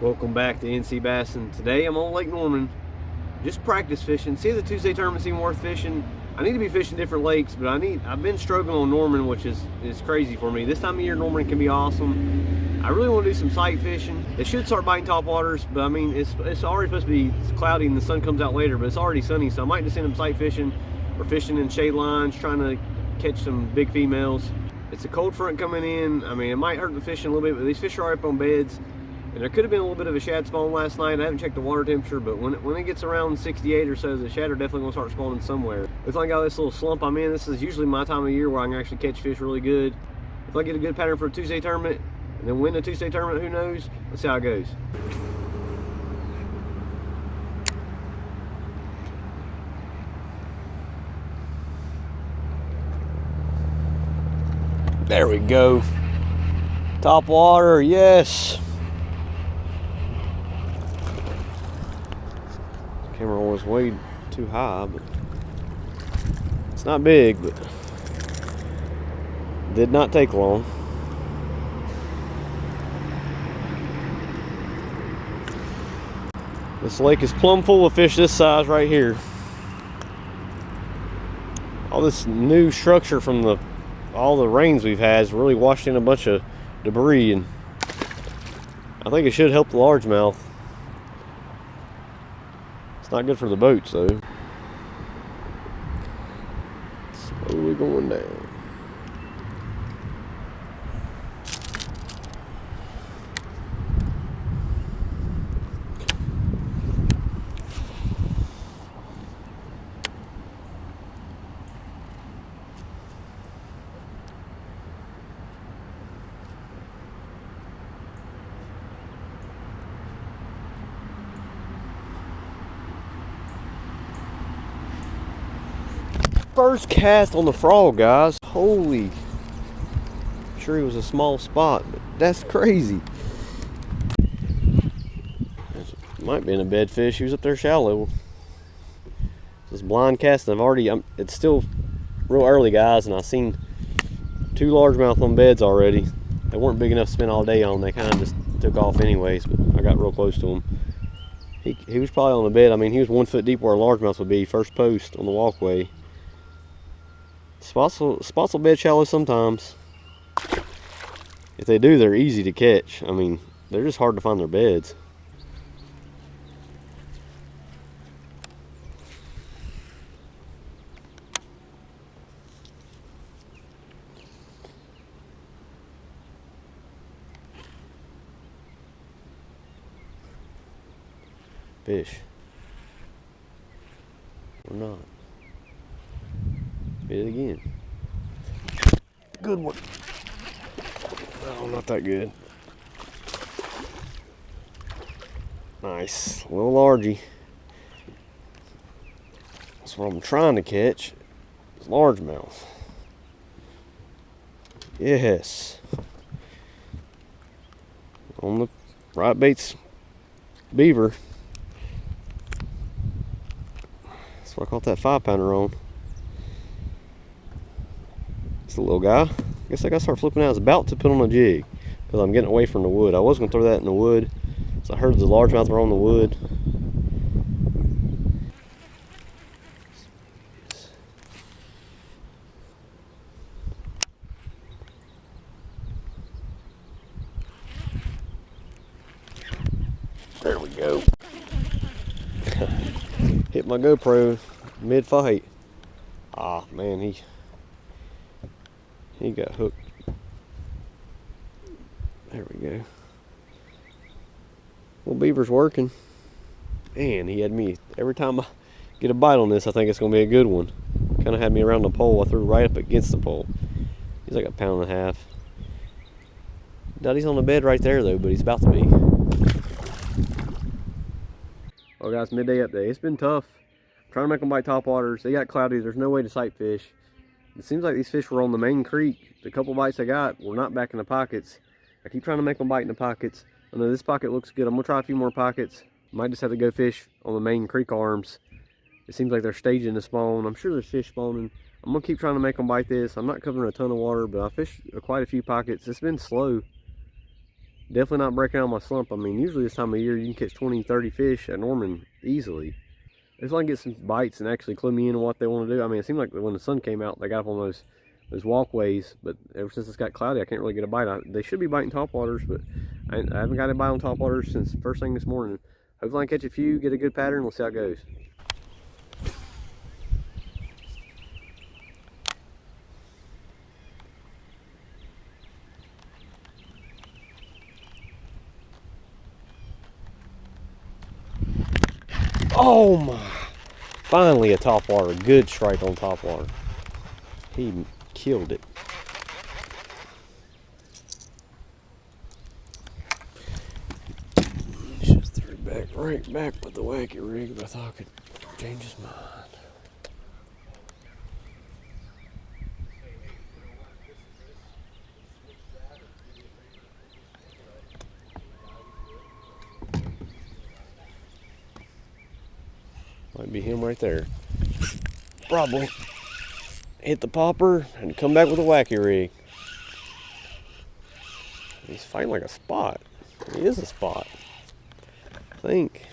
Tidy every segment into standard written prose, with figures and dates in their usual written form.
Welcome back to NC Bass, and today I'm on Lake Norman, just practice fishing. See, the Tuesday tournament seemed worth fishing. I need to be fishing different lakes, but I've been struggling on Norman, which is crazy for me. This time of year, Norman can be awesome. I really want to do some sight fishing. It should start biting topwaters, but I mean, it's already supposed to be cloudy and the sun comes out later, but it's already sunny, so I might just end up sight fishing or fishing in shade lines, trying to catch some big females. It's a cold front coming in. I mean, it might hurt the fishing a little bit, but these fish are up on beds. And there could have been a little bit of a shad spawn last night. I haven't checked the water temperature, but when it gets around 68 or so, the shad are definitely gonna start spawning somewhere. Looks like I got this little slump I'm in. This is usually my time of year where I can actually catch fish really good. If I get a good pattern for a Tuesday tournament and then win a Tuesday tournament, who knows? Let's see how it goes. There we go. Top water, yes. Camera was way too high, but it's not big, but did not take long. This lake is plumb full of fish this size right here. All this new structure from all the rains we've had has really washed in a bunch of debris, and I think it should help the largemouth. It's not good for the boats though. Slowly going down. First cast on the frog, guys. Holy. I'm sure he was a small spot, but that's crazy. Might be in a bed fish. He was up there shallow. This blind casting, it's still real early, guys, and I've seen 2 largemouth on beds already. They weren't big enough to spend all day on. They kind of just took off anyways, but I got real close to him. He was probably on the bed. I mean, he was 1 foot deep where a largemouth would be, first post on the walkway. Spots will bed shallow sometimes. If they do, they're easy to catch. I mean, they're just hard to find their beds. Fish. Or not. Hit it again. Good one. Oh, not that good. Nice. A little largy. That's what I'm trying to catch. It's largemouth. Yes. On the right bait's beaver. That's what I caught that 5-pounder on. A little guy. I guess I gotta start flipping out. I was about to put on a jig because I'm getting away from the wood. I was gonna throw that in the wood, so I heard the largemouth were on the wood. There we go. Hit my GoPro mid-fight. Ah, man, he got hooked. There we go. Well, beaver's working. Man, he had me. Every time I get a bite on this, I think it's going to be a good one. Kind of had me around the pole. I threw right up against the pole. He's like 1.5 pounds. Doubt he's on the bed right there, though, but he's about to be. Well, guys, midday update. It's been tough. I'm trying to make them bite topwaters. They got cloudy. There's no way to sight fish. It seems like these fish were on the main creek. The couple bites I got were not back in the pockets. I keep trying to make them bite in the pockets. I know this pocket looks good. I'm gonna try a few more pockets. Might just have to go fish on the main creek arms. It seems like they're staging the spawn. I'm sure there's fish spawning. I'm gonna keep trying to make them bite this. I'm not covering a ton of water, but I fished quite a few pockets. It's been slow. Definitely not breaking out of my slump. I mean, usually this time of year you can catch 20, 30 fish at Norman easily. Just want to get some bites and actually clue me into what they want to do. I mean, it seemed like when the sun came out, they got up on those walkways, but ever since it's got cloudy, I can't really get a bite. They should be biting topwaters, but I haven't got a bite on topwaters since first thing this morning. Hopefully I can catch a few, get a good pattern, we'll see how it goes. Oh my! Finally a topwater. Good strike on topwater. He killed it. Just threw it right back with the wacky rig, but I thought I could change his mind. Might be him right there. Probably. Hit the popper and come back with a wacky rig. He's fighting like a spot. He is a spot, I think.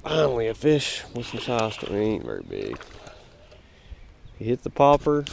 Finally a fish with some size to me. He ain't very big. He hit the popper.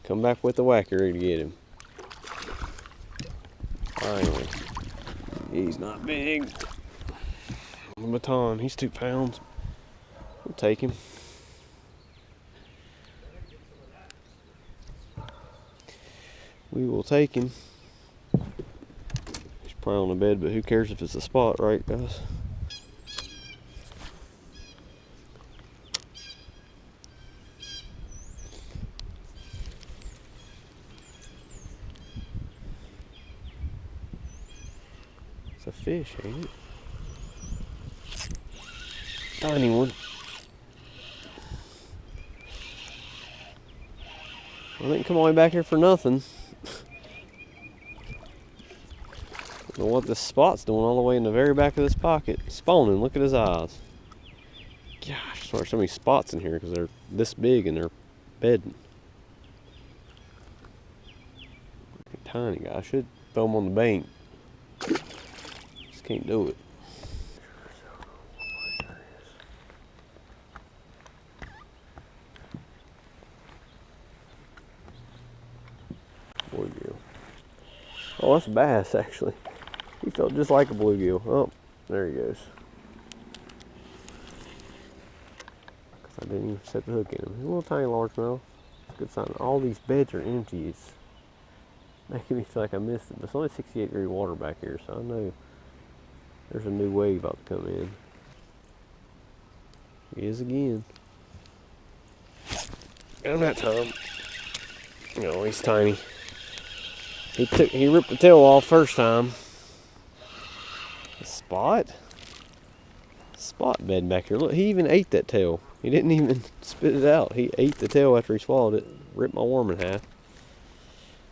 Come back with the wacky rig to get him. Finally. He's not big. The baton, he's 2 pounds. We'll take him. We will take him. He's probably on the bed, but who cares if it's a spot, right, guys? It's a fish, ain't it? Tiny one. I didn't come all the way back here for nothing. I don't know what this spot's doing all the way in the very back of this pocket. Spawning, look at his eyes. Gosh, there's so many spots in here because they're this big and they're bedding. Tiny guy. I should throw them on the bank. Just can't do it. Bluegill. Oh, that's a bass, actually. He felt just like a bluegill. Oh, there he goes. Because I didn't even set the hook in him. He's a little tiny largemouth. It's a good sign. All these beds are empty. It's making me feel like I missed it. But it's only 68-degree water back here, so I know there's a new wave about to come in. He is again. Got him that time. No, he's tiny. He ripped the tail off first time. A spot bed back here. Look, he even ate that tail. He didn't even spit it out. He ate the tail after he swallowed it. Ripped my worm in half.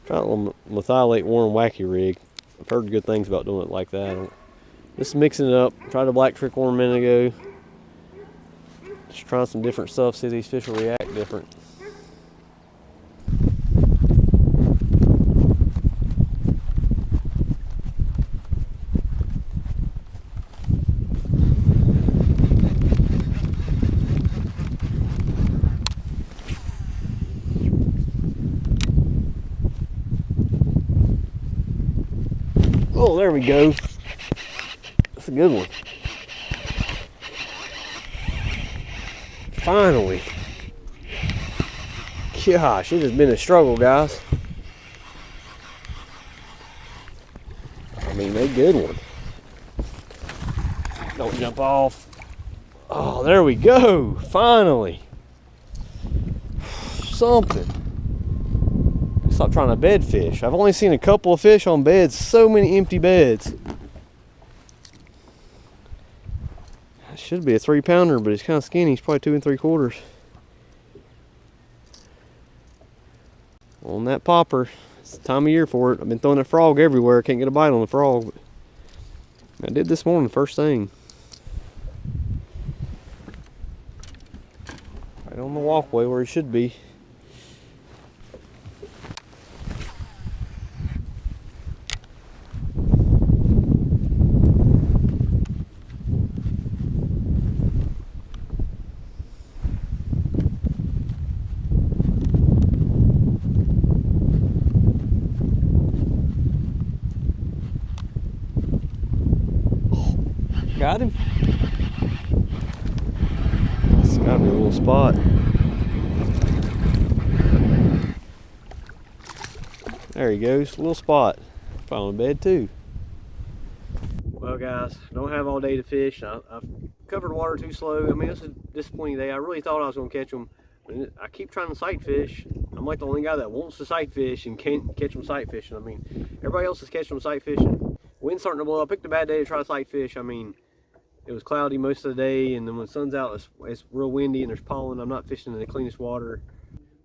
Trying to methylate worm wacky rig. I've heard good things about doing it like that. Just mixing it up. Tried a black trick worm a minute ago. Just trying some different stuff. See if these fish will react different. Oh, there we go. That's a good one. Finally. Gosh, it has been a struggle, guys. I mean, a good one. Don't jump off. Oh, there we go. Finally. Something. Stop trying to bed fish. I've only seen a couple of fish on beds. So many empty beds. It should be a 3-pounder, but he's kind of skinny. He's probably 2 3/4. On that popper. It's the time of year for it. I've been throwing that frog everywhere. Can't get a bite on the frog. But I did this morning, first thing. Right on the walkway where he should be. Got him. It's gotta be a little spot. There he goes, a little spot. Found a bed too. Well guys, don't have all day to fish. I've covered water too slow. I mean, this is a disappointing day. I really thought I was gonna catch them. I keep trying to sight fish. I'm like the only guy that wants to sight fish and can't catch them sight fishing. I mean, everybody else is catching them sight fishing. Wind's starting to blow. I picked a bad day to try to sight fish. I mean, it was cloudy most of the day, and then when the sun's out, it's real windy and there's pollen. I'm not fishing in the cleanest water.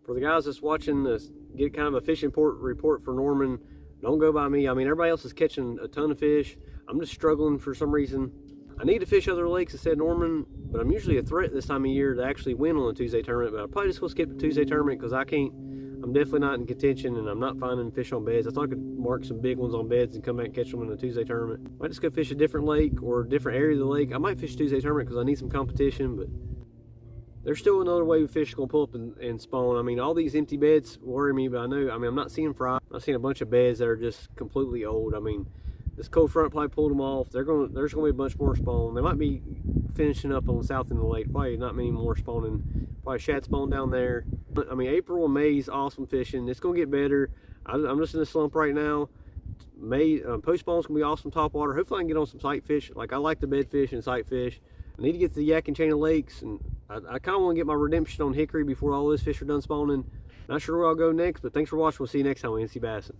For the guys that's watching this, get kind of a fishing report for Norman, don't go by me. I mean, everybody else is catching a ton of fish. I'm just struggling for some reason. I need to fish other lakes instead of Norman, but I'm usually a threat this time of year to actually win on a Tuesday tournament. But I'll probably just go skip the Tuesday tournament because I'm definitely not in contention, and I'm not finding fish on beds. I thought I could mark some big ones on beds and come back and catch them in a Tuesday tournament. I might just go fish a different lake or a different area of the lake. I might fish Tuesday tournament because I need some competition, but there's still another way fish are gonna pull up and spawn. I mean, all these empty beds worry me, but I'm not seeing fry. I'm seeing a bunch of beds that are just completely old. I mean, this cold front probably pulled them off. There's gonna be a bunch more spawn. They might be finishing up on the south end of the lake. Probably not many more spawning. Probably shad spawn down there. I mean, April and May is awesome fishing. It's gonna get better. I'm just in a slump right now. May post spawn's gonna be awesome topwater. Hopefully I can get on some sight fish. Like, I like the bed fish and sight fish. I need to get to the Yak and Chain of Lakes, and I kind of want to get my redemption on Hickory before all this fish are done spawning. Not sure where I'll go next, but thanks for watching. We'll see you next time on NC Bassing.